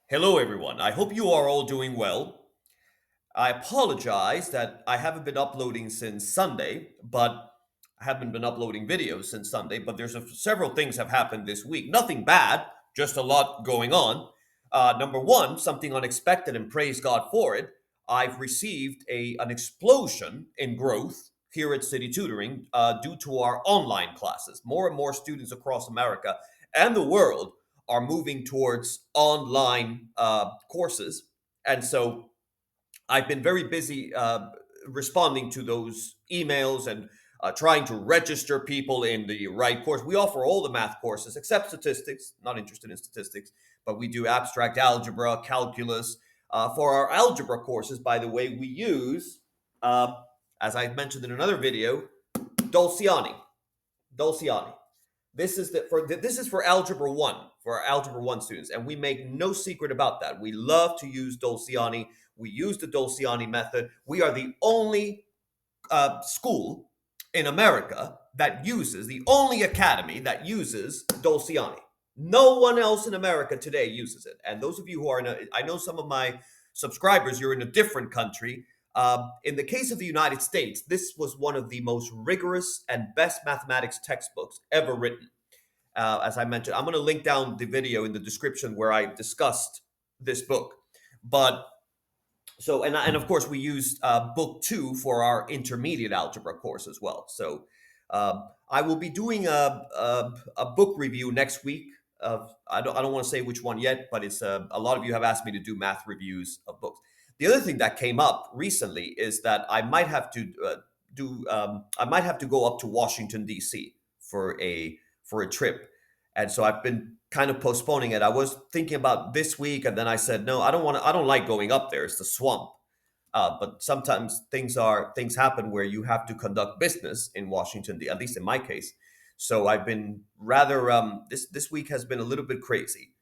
Hello, everyone. I hope you are all doing well. I apologize that I haven't been uploading since Sunday, but I haven't been uploading videos since Sunday. But several things have happened this week. Nothing bad, just a lot going on. Number one, something unexpected, and praise God for it. I've received an explosion in growth here at City Tutoring due to our online classes. More and more students across America and the world are moving towards online courses. And so I've been very busy responding to those emails and trying to register people in the right course. We offer all the math courses except statistics, not interested in statistics, but we do abstract algebra, calculus. For our algebra courses, by the way, we use, uh, as I mentioned in another video, Dolciani. Dolciani. This is for algebra 1, for our algebra 1 students, and we make no secret about that. We love to use Dolciani. We use the Dolciani method. We are the only school in America that uses, the only academy that uses Dolciani. No one else in America today uses it. And those of you who are I know some of my subscribers, you're in a different country. In the case of the United States, this was one of the most rigorous and best mathematics textbooks ever written. As I mentioned, I'm going to link down the video in the description where I discussed this book. But and of course we used book 2 for our intermediate algebra course as well. So I will be doing a book review next week of, I don't want to say which one yet, but it's a lot of you have asked me to do math reviews of books. The other thing that came up recently is that I might have to go up to Washington D.C. for a trip, and so I've been kind of postponing it. I was thinking about this week, and then I said, no, I don't want to. I don't like going up there. It's the swamp. But sometimes things happen where you have to conduct business in Washington, at least in my case. So I've been rather this week has been a little bit crazy.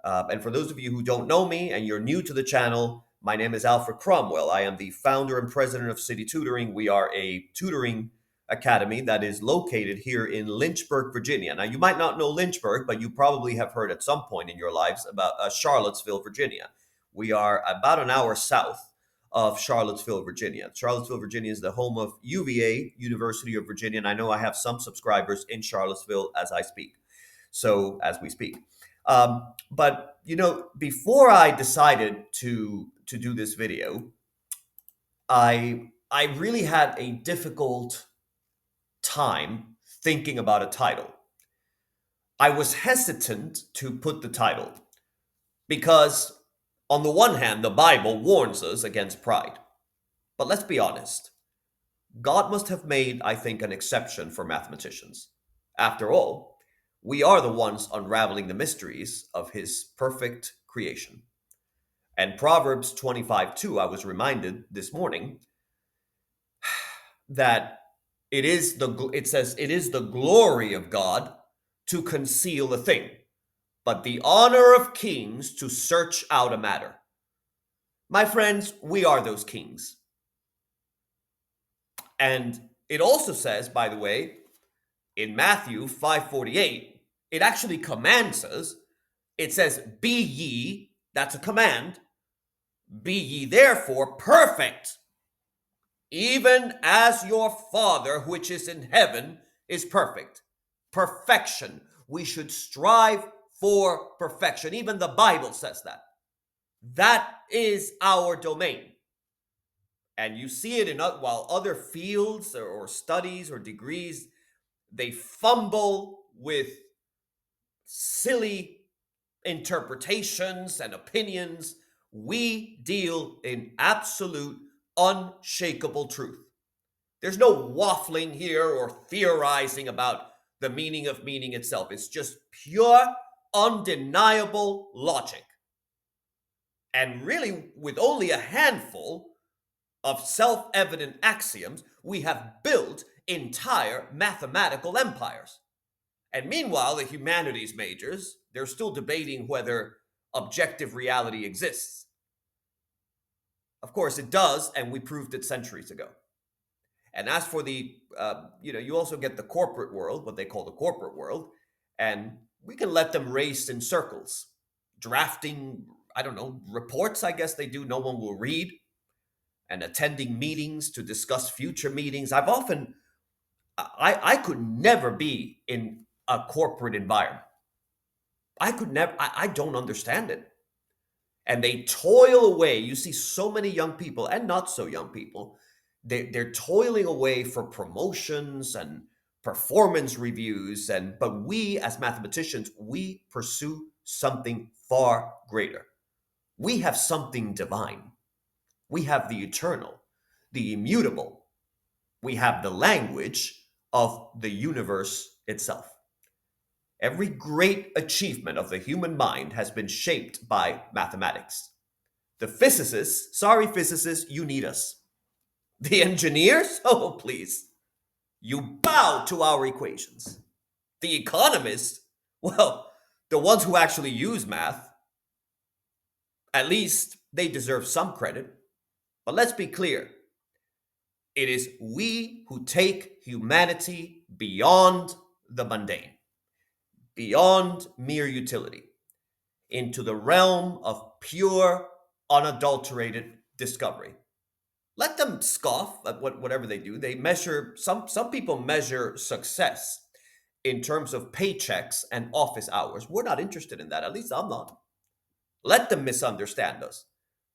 And for those of you who don't know me and you're new to the channel, my name is Alfred Cromwell. I am the founder and president of City Tutoring. We are a tutoring academy that is located here in Lynchburg, Virginia. Now, you might not know Lynchburg, but you probably have heard at some point in your lives about Charlottesville, Virginia. We are about an hour south of Charlottesville, Virginia. Charlottesville, Virginia is the home of UVA, University of Virginia, and I know I have some subscribers in Charlottesville as we speak. But before I decided to do this video, I really had a difficult time thinking about a title. I was hesitant to put the title because, on the one hand, the Bible warns us against pride. But let's be honest, God must have made, I think, an exception for mathematicians. After all, we are the ones unraveling the mysteries of his perfect creation. And Proverbs 25:2, I was reminded this morning that it says it is the glory of God to conceal a thing, but the honor of kings to search out a matter. My friends, we are those kings. And it also says, by the way, in Matthew 5:48, it actually commands us. It says, "Be ye," that's a command, "be ye therefore perfect, even as your Father which is in heaven is perfect." Perfection. We should strive for perfection. Even the Bible says that. That is our domain. And you see it while other fields or studies or degrees, they fumble with silly interpretations and opinions. We deal in absolute, unshakable truth. There's no waffling here or theorizing about the meaning of meaning itself. It's just pure, undeniable logic. And really, with only a handful of self-evident axioms, we have built entire mathematical empires. And meanwhile, the humanities majors, they're still debating whether objective reality exists. Of course, it does, and we proved it centuries ago. And as for you also get the corporate world, what they call the corporate world, and we can let them race in circles, drafting I don't know, reports, I guess they do, no one will read, and attending meetings to discuss future meetings. I could never be in a corporate environment. I could never, I don't understand it. And they toil away. You see so many young people and not so young people, they're toiling away for promotions and performance reviews. But we as mathematicians, we pursue something far greater. We have something divine. We have the eternal, the immutable. We have the language of the universe itself. Every great achievement of the human mind has been shaped by mathematics. The physicists, sorry physicists, you need us. The engineers, oh please, you bow to our equations. The economists, well, the ones who actually use math, at least they deserve some credit. But let's be clear, it is we who take humanity beyond the mundane, beyond mere utility, into the realm of pure, unadulterated discovery. Let them scoff at whatever they do. They measure, some people measure success in terms of paychecks and office hours. We're not interested in that. At least I'm not. Let them misunderstand us.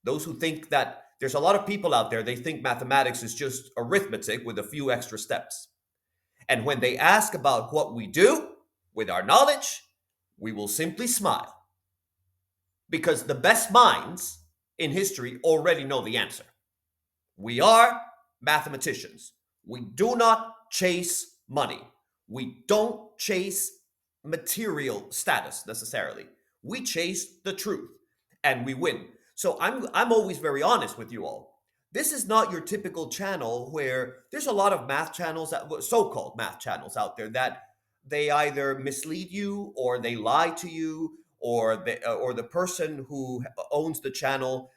Those who think that there's a lot of people out there, they think mathematics is just arithmetic with a few extra steps. And when they ask about what we do with our knowledge, we will simply smile. Because the best minds in history already know the answer. We are mathematicians. We do not chase money. We don't chase material status necessarily. We chase the truth and we win. So I'm always very honest with you all. This is not your typical channel where there's a lot of math channels, so-called math channels out there, that they either mislead you or they lie to you, or the person who owns the channel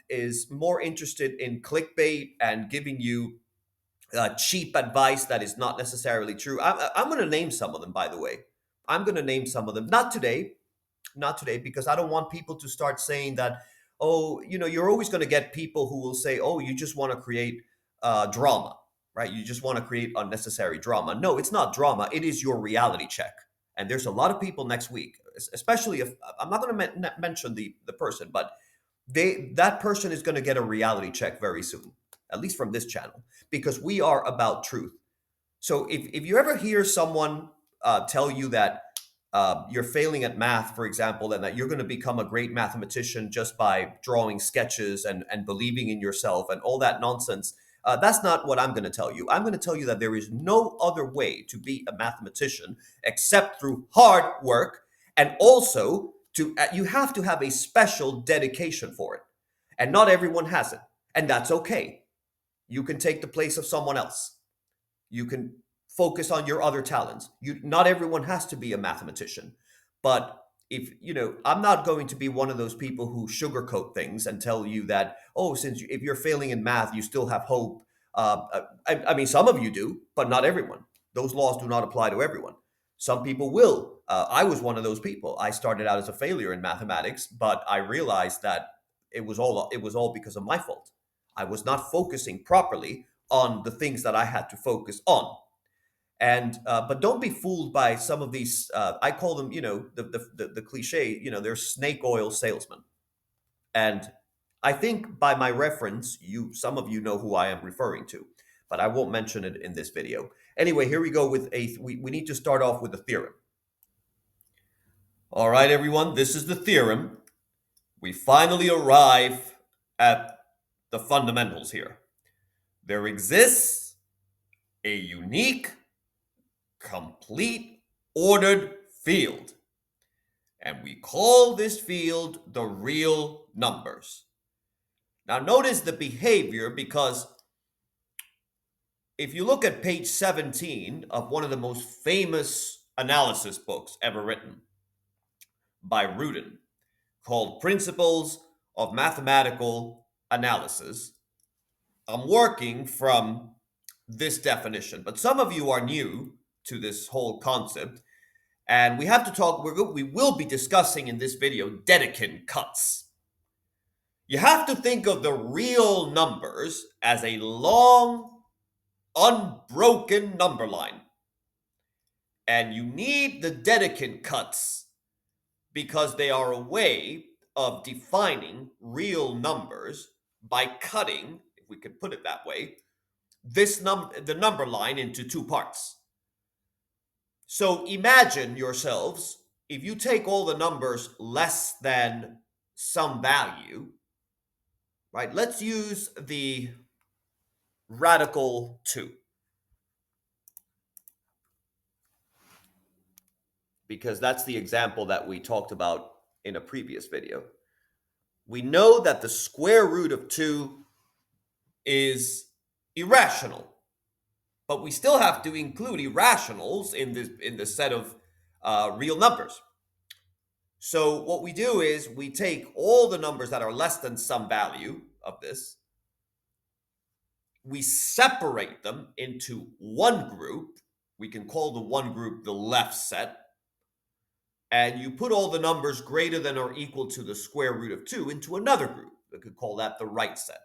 is more interested in clickbait and giving you cheap advice that is not necessarily true. I'm going to name some of them, by the way. I'm going to name some of them. Not today, because I don't want people to start saying that, oh, you're always going to get people who will say, oh, you just want to create drama, right? You just want to create unnecessary drama. No, it's not drama. It is your reality check. And there's a lot of people next week, especially if I'm not going to mention the person, but that person is going to get a reality check very soon, at least from this channel, because we are about truth. So if you ever hear someone tell you that you're failing at math, for example, and that you're going to become a great mathematician just by drawing sketches and believing in yourself and all that nonsense, that's not what I'm going to tell you. I'm going to tell you that there is no other way to be a mathematician except through hard work, and also you have to have a special dedication for it. And not everyone has it. And that's okay. You can take the place of someone else. You can focus on your other talents. Not everyone has to be a mathematician. But I'm not going to be one of those people who sugarcoat things and tell you that, oh, if you're failing in math, you still have hope. I mean, some of you do, but not everyone. Those laws do not apply to everyone. Some people will. I was one of those people. I started out as a failure in mathematics, but I realized that it was all because of my fault. I was not focusing properly on the things that I had to focus on. And but don't be fooled by some of these. I call them, the cliche. They're snake oil salesmen. And I think by my reference, some of you know who I am referring to, but I won't mention it in this video. Anyway, here we go with we need to start off with the theorem. All right, everyone, this is the theorem. We finally arrive at the fundamentals here. There exists a unique, complete, ordered field. And we call this field the real numbers. Now notice the behavior, because if you look at page 17 of one of the most famous analysis books ever written by Rudin, called Principles of Mathematical Analysis, I'm working from this definition. But some of you are new to this whole concept, and we have to talk. We will be discussing in this video Dedekind cuts. You have to think of the real numbers as a long, unbroken number line. And you need the Dedekind cuts because they are a way of defining real numbers by cutting, if we could put it that way, the number line into two parts. So imagine yourselves, if you take all the numbers less than some value, right? Let's use the radical 2 because that's the example that we talked about in a previous video. We know that the square root of 2 is irrational, but we still have to include irrationals in the set of real numbers. So what we do is we take all the numbers that are less than some value of this, we separate them into one group. We can call the one group the left set. And you put all the numbers greater than or equal to the square root of 2 into another group. We could call that the right set.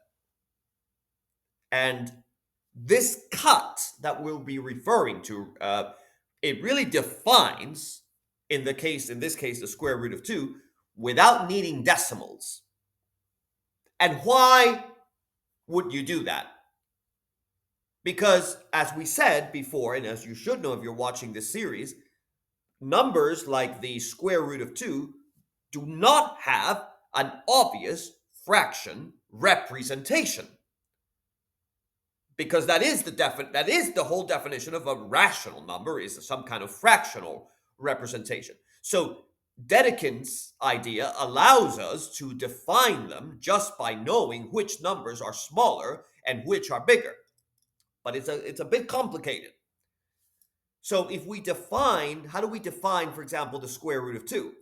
And this cut that we'll be referring to, it really defines, in this case, the square root of 2, without needing decimals. And why would you do that? Because, as we said before, and as you should know if you're watching this series, numbers like the square root of 2 do not have an obvious fraction representation. Because that is the whole definition of a rational number, is some kind of fractional representation. So Dedekind's idea allows us to define them just by knowing which numbers are smaller and which are bigger. But it's a bit complicated. So if we define, how do we define, for example, the square root of 2?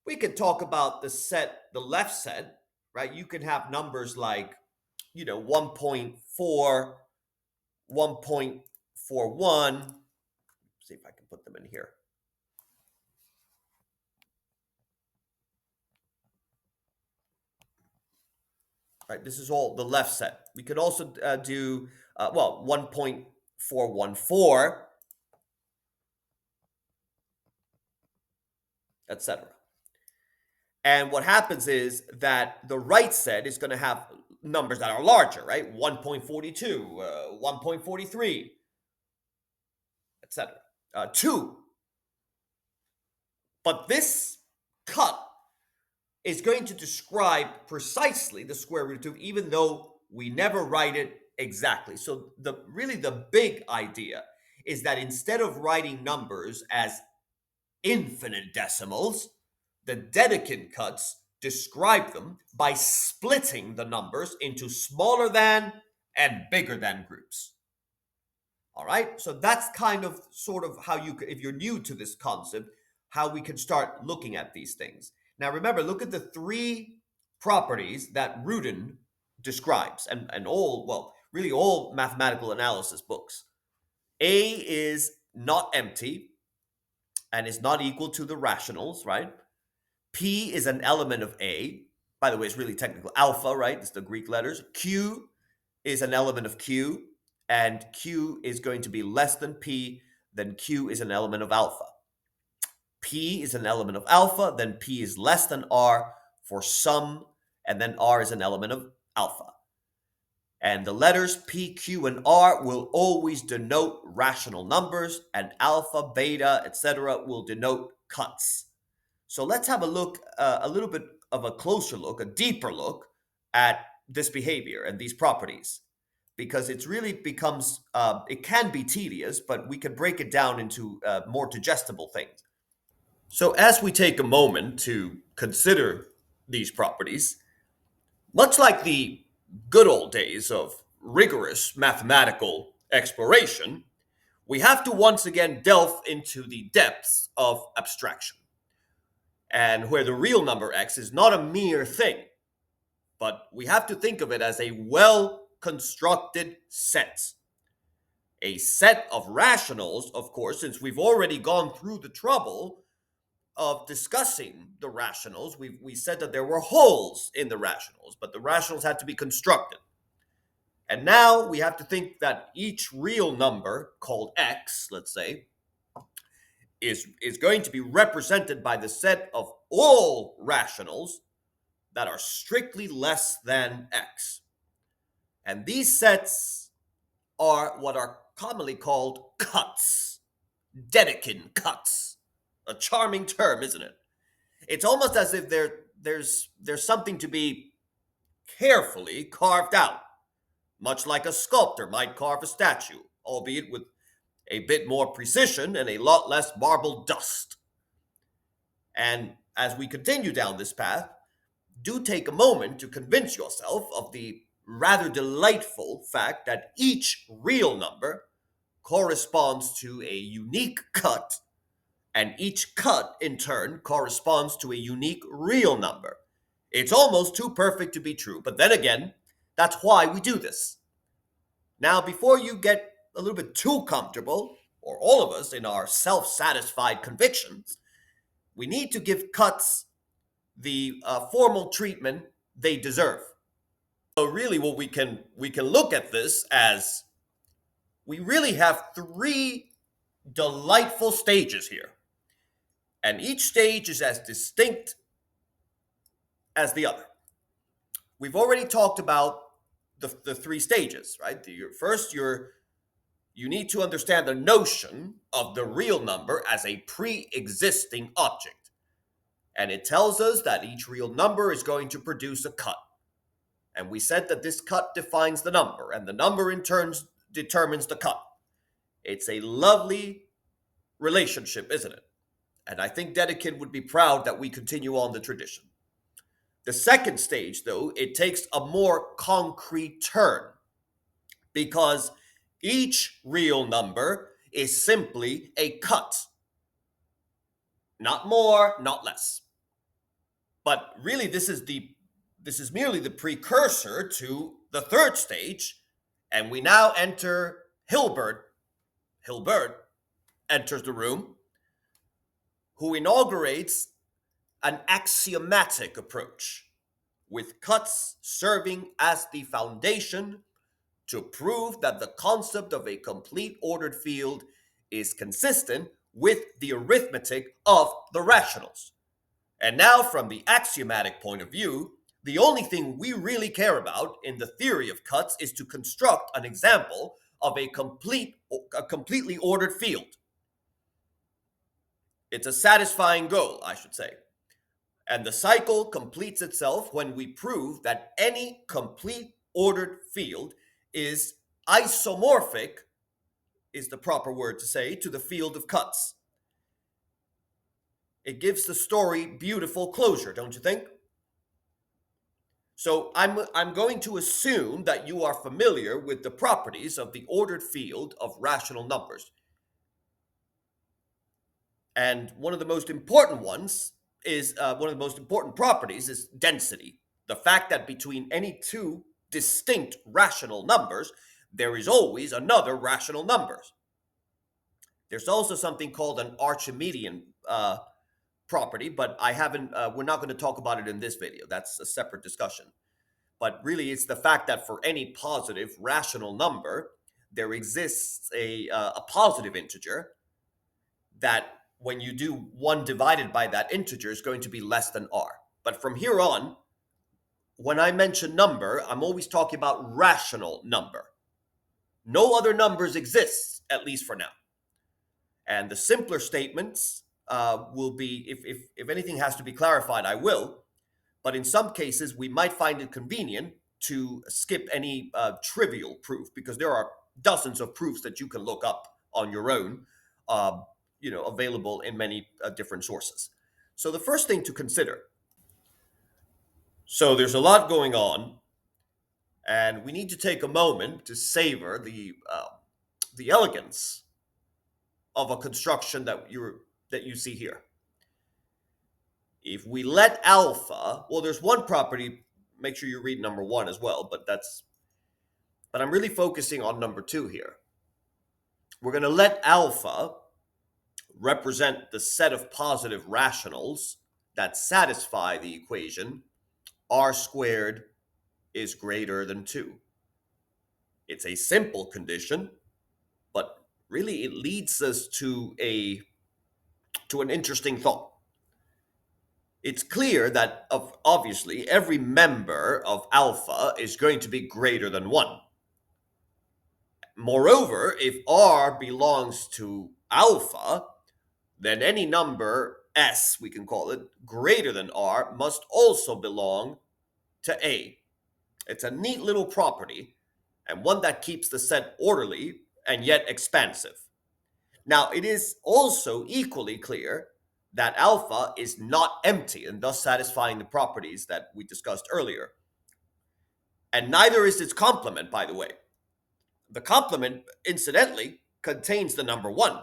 We could talk about the left set, right? You can have numbers like, 1.4, 1.41. See if I can put them in here. Right, this is all the left set. We could also do, 1.414, etc. And what happens is that the right set is going to have numbers that are larger, right? 1.42, 1.43, etc. 2. But this cut is going to describe precisely the square root of 2, even though we never write it exactly. So the big idea is that instead of writing numbers as infinite decimals, the Dedekind cuts describe them by splitting the numbers into smaller than and bigger than groups. All right, so that's sort of how if you're new to this concept, how we can start looking at these things. Now remember, look at the 3 properties that Rudin describes, and really all mathematical analysis books. A is not empty and is not equal to the rationals, right? P is an element of A. By the way, it's really technical. Alpha, right? It's the Greek letters. Q is an element of Q, and Q is going to be less than P, then Q is an element of alpha. P is an element of alpha, then P is less than R for some, and then R is an element of alpha. And the letters P, Q, and R will always denote rational numbers, and alpha, beta, etc. will denote cuts. So let's have a look, a little bit of a closer look, a deeper look at this behavior and these properties, because it's really becomes, it can be tedious, but we can break it down into more digestible things. So as we take a moment to consider these properties, much like the good old days of rigorous mathematical exploration, we have to once again delve into the depths of abstraction, and where the real number x is not a mere thing, but we have to think of it as a well-constructed set. A set of rationals, of course, since we've already gone through the trouble of discussing the rationals, we said that there were holes in the rationals, but the rationals had to be constructed. And now we have to think that each real number, called x, let's say, is going to be represented by the set of all rationals that are strictly less than x. And these sets are what are commonly called cuts. Dedekind cuts. A charming term, isn't it? It's almost as if there's something to be carefully carved out, much like a sculptor might carve a statue, albeit with a bit more precision and a lot less marble dust. And as we continue down this path, do take a moment to convince yourself of the rather delightful fact that each real number corresponds to a unique cut, and each cut, in turn, corresponds to a unique real number. It's almost too perfect to be true, but then again, that's why we do this. Now, before you get a little bit too comfortable, or all of us in our self-satisfied convictions, we need to give cuts the formal treatment they deserve. So really what we can look at this as we really have three delightful stages here. And each stage is as distinct as the other. We've already talked about the three stages, right? First, you need to understand the notion of the real number as a pre-existing object. And it tells us that each real number is going to produce a cut. And we said that this cut defines the number, and the number in turn determines the cut. It's a lovely relationship, isn't it? And I think Dedekind would be proud that we continue on the tradition. The second stage, though, it takes a more concrete turn because each real number is simply a cut. Not more, not less. But really, this is merely the precursor to the third stage, and we now enter Hilbert. Hilbert enters the room, who inaugurates an axiomatic approach, with cuts serving as the foundation to prove that the concept of a complete ordered field is consistent with the arithmetic of the rationals. And now, from the axiomatic point of view, the only thing we really care about in the theory of cuts is to construct an example of a completely ordered field. It's a satisfying goal, I should say. And the cycle completes itself when we prove that any complete ordered field is isomorphic, is the proper word to say, to the field of cuts. It gives the story beautiful closure, don't you think? So I'm going to assume that you are familiar with the properties of the ordered field of rational numbers. And one of the most important properties is density. The fact that between any two distinct rational numbers, there is always another rational number. There's also something called an Archimedean property, but we're not going to talk about it in this video. That's a separate discussion. But really, it's the fact that for any positive rational number, there exists a positive integer that when you do 1 divided by that integer is going to be less than r. But from here on, when I mention number, I'm always talking about rational number. No other numbers exist, at least for now. And the simpler statements will be, if anything has to be clarified, I will. But in some cases, we might find it convenient to skip any trivial proof because there are dozens of proofs that you can look up on your own, available in many different sources. So the first thing to consider. So there's a lot going on, and we need to take a moment to savor the elegance of a construction that you see here. If we let alpha, well, there's one property, make sure you read number 1 as well, but I'm really focusing on number 2 here. We're going to let alpha represent the set of positive rationals that satisfy the equation r squared is greater than 2. It's a simple condition, but really it leads us to an interesting thought. It's clear that obviously every member of alpha is going to be greater than 1. Moreover, if r belongs to alpha, then any number s, we can call it, greater than r must also belong to A. It's a neat little property, and one that keeps the set orderly and yet expansive. Now, it is also equally clear that alpha is not empty and thus satisfying the properties that we discussed earlier. And neither is its complement, by the way. The complement, incidentally, contains the number 1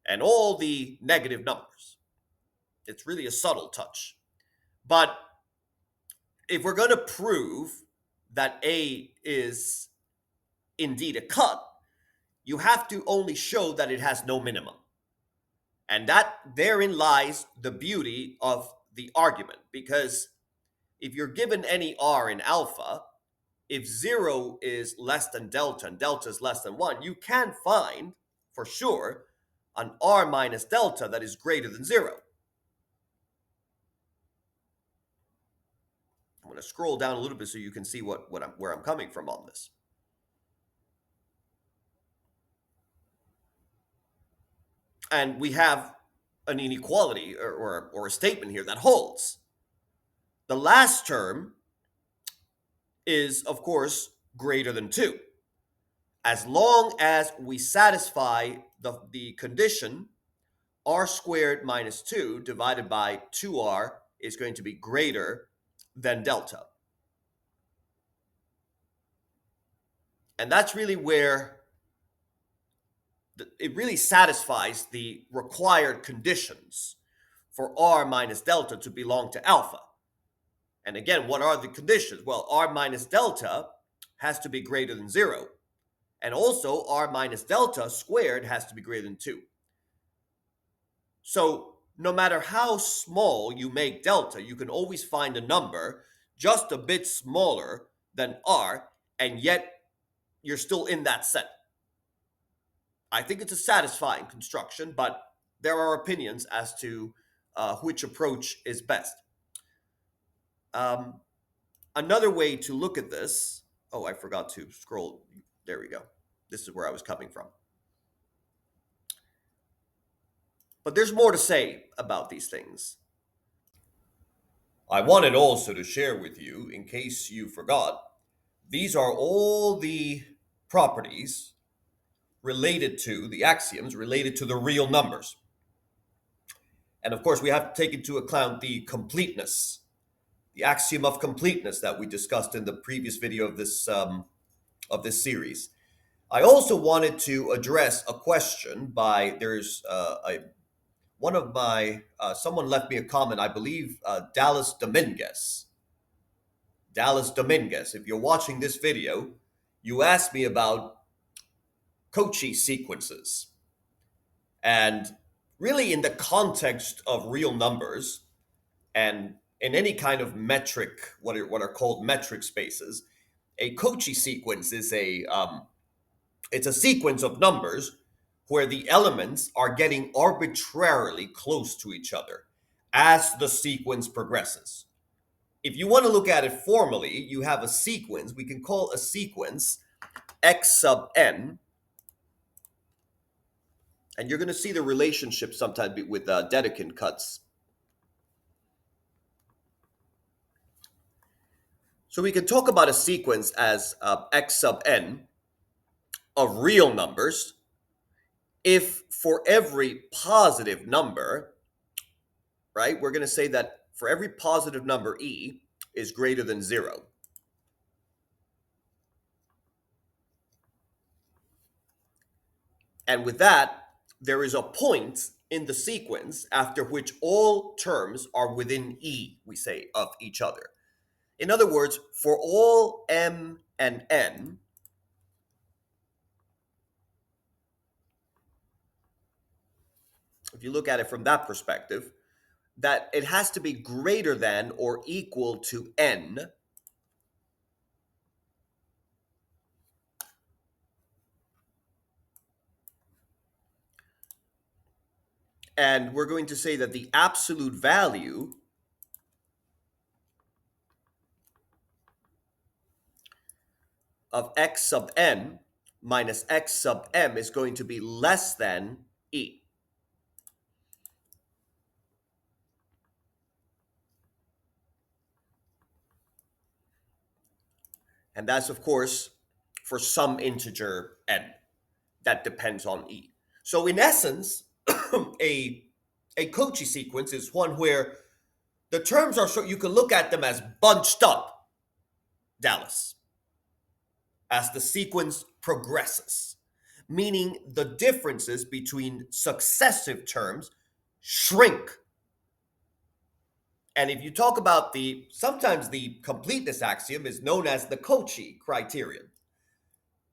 and all the negative numbers. It's really a subtle touch. But if we're going to prove that A is indeed a cut, you have to only show that it has no minimum. And that therein lies the beauty of the argument, because if you're given any r in alpha, if 0 is less than delta and delta is less than 1, you can find for sure an r minus delta that is greater than 0. I'm going to scroll down a little bit so you can see where I'm coming from on this. And we have an inequality or a statement here that holds. The last term is, of course, greater than 2. As long as we satisfy the condition r squared minus 2 divided by 2r is going to be greater than delta. And that's really where it really satisfies the required conditions for r minus delta to belong to alpha. And again, what are the conditions? Well, r minus delta has to be greater than 0. And also, r minus delta squared has to be greater than 2. So no matter how small you make delta, you can always find a number just a bit smaller than r, and yet you're still in that set. I think it's a satisfying construction, but there are opinions as to which approach is best. Another way to look at this, I forgot to scroll. There we go. This is where I was coming from. But there's more to say about these things. I wanted also to share with you, in case you forgot, these are all the properties related to the axioms related to the real numbers. And of course, we have to take into account the completeness, the axiom of completeness that we discussed in the previous video of this series. I also wanted to address a question by someone left me a comment, I believe Dallas Dominguez. Dallas Dominguez, if you're watching this video, you asked me about Cauchy sequences. And really in the context of real numbers and in any kind of metric, what are called metric spaces, a Cauchy sequence is it's a sequence of numbers where the elements are getting arbitrarily close to each other as the sequence progresses. If you want to look at it formally, you have a sequence. We can call a sequence x sub n. And you're going to see the relationship sometimes with Dedekind cuts. So we can talk about a sequence as x sub n of real numbers if for every positive number, right, we're going to say that for every positive number e is greater than 0. And with that, there is a point in the sequence after which all terms are within e, we say, of each other. In other words, for all m and n, if you look at it from that perspective, that it has to be greater than or equal to n, and we're going to say that the absolute value of x sub n minus x sub m is going to be less than e. And that's, of course, for some integer n that depends on e. So in essence, a, a Cauchy sequence is one where the terms are so you can look at them as bunched up, Dallas, as the sequence progresses, meaning the differences between successive terms shrink. And if you talk about sometimes the completeness axiom is known as the Cauchy criterion,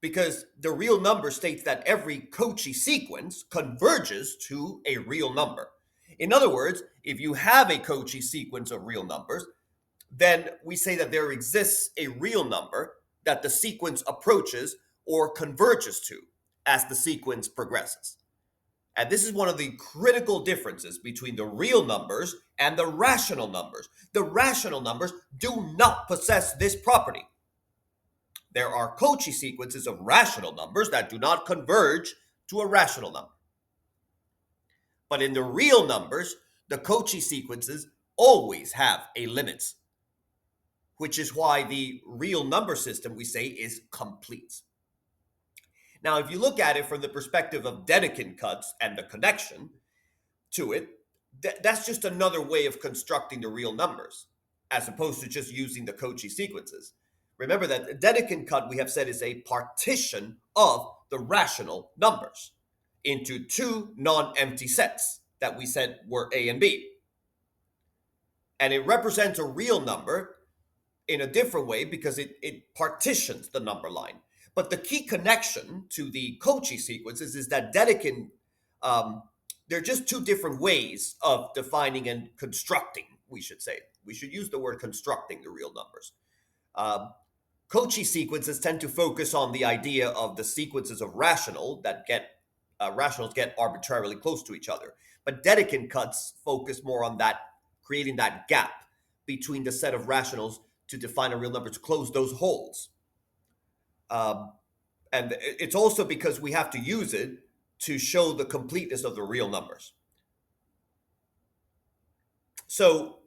because the real number states that every Cauchy sequence converges to a real number. In other words, if you have a Cauchy sequence of real numbers, then we say that there exists a real number that the sequence approaches or converges to as the sequence progresses. And this is one of the critical differences between the real numbers and the rational numbers. The rational numbers do not possess this property. There are Cauchy sequences of rational numbers that do not converge to a rational number. But in the real numbers, the Cauchy sequences always have a limit, which is why the real number system, we say, is complete. Now, if you look at it from the perspective of Dedekind cuts and the connection to it, that's just another way of constructing the real numbers, as opposed to just using the Cauchy sequences. Remember that Dedekind cut, we have said, is a partition of the rational numbers into two non-empty sets that we said were A and B. And it represents a real number in a different way because it partitions the number line. But the key connection to the Cauchy sequences is that Dedekind, they're just two different ways of defining and constructing, we should say. We should use the word constructing the real numbers. Cauchy sequences tend to focus on the idea of the sequences of rationals get arbitrarily close to each other. But Dedekind cuts focus more on that, creating that gap between the set of rationals to define a real number, to close those holes. And it's also because we have to use it to show the completeness of the real numbers. So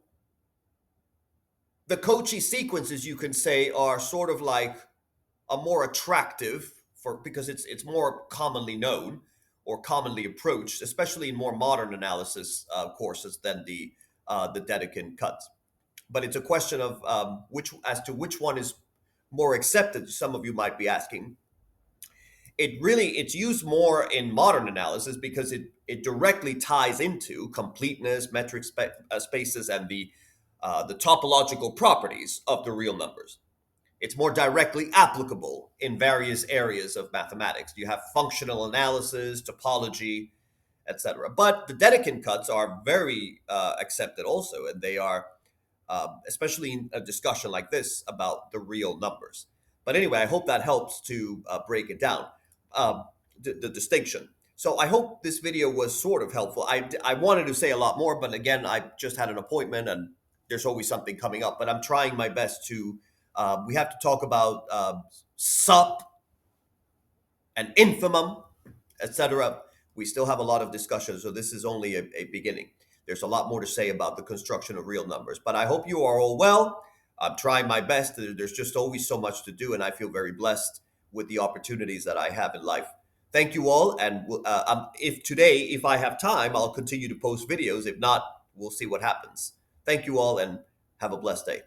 the Cauchy sequences, you can say, are sort of like a more attractive because it's more commonly known or commonly approached, especially in more modern analysis courses than the Dedekind cuts. But it's a question of which one is more accepted. Some of you might be asking. It's used more in modern analysis because it directly ties into completeness, metric spaces, and the topological properties of the real numbers. It's more directly applicable in various areas of mathematics. You have functional analysis, topology, etc. But the Dedekind cuts are very accepted also, and they are, especially in a discussion like this, about the real numbers. But anyway, I hope that helps to break it down, the distinction. So I hope this video was sort of helpful. I wanted to say a lot more, but again, I just had an appointment and there's always something coming up. But I'm trying my best to, we have to talk about sup and infimum, etc. We still have a lot of discussion, so this is only a beginning. There's a lot more to say about the construction of real numbers. But I hope you are all well. I'm trying my best. There's just always so much to do, and I feel very blessed with the opportunities that I have in life. Thank you all, and if I have time, I'll continue to post videos. If not, we'll see what happens. Thank you all, and have a blessed day.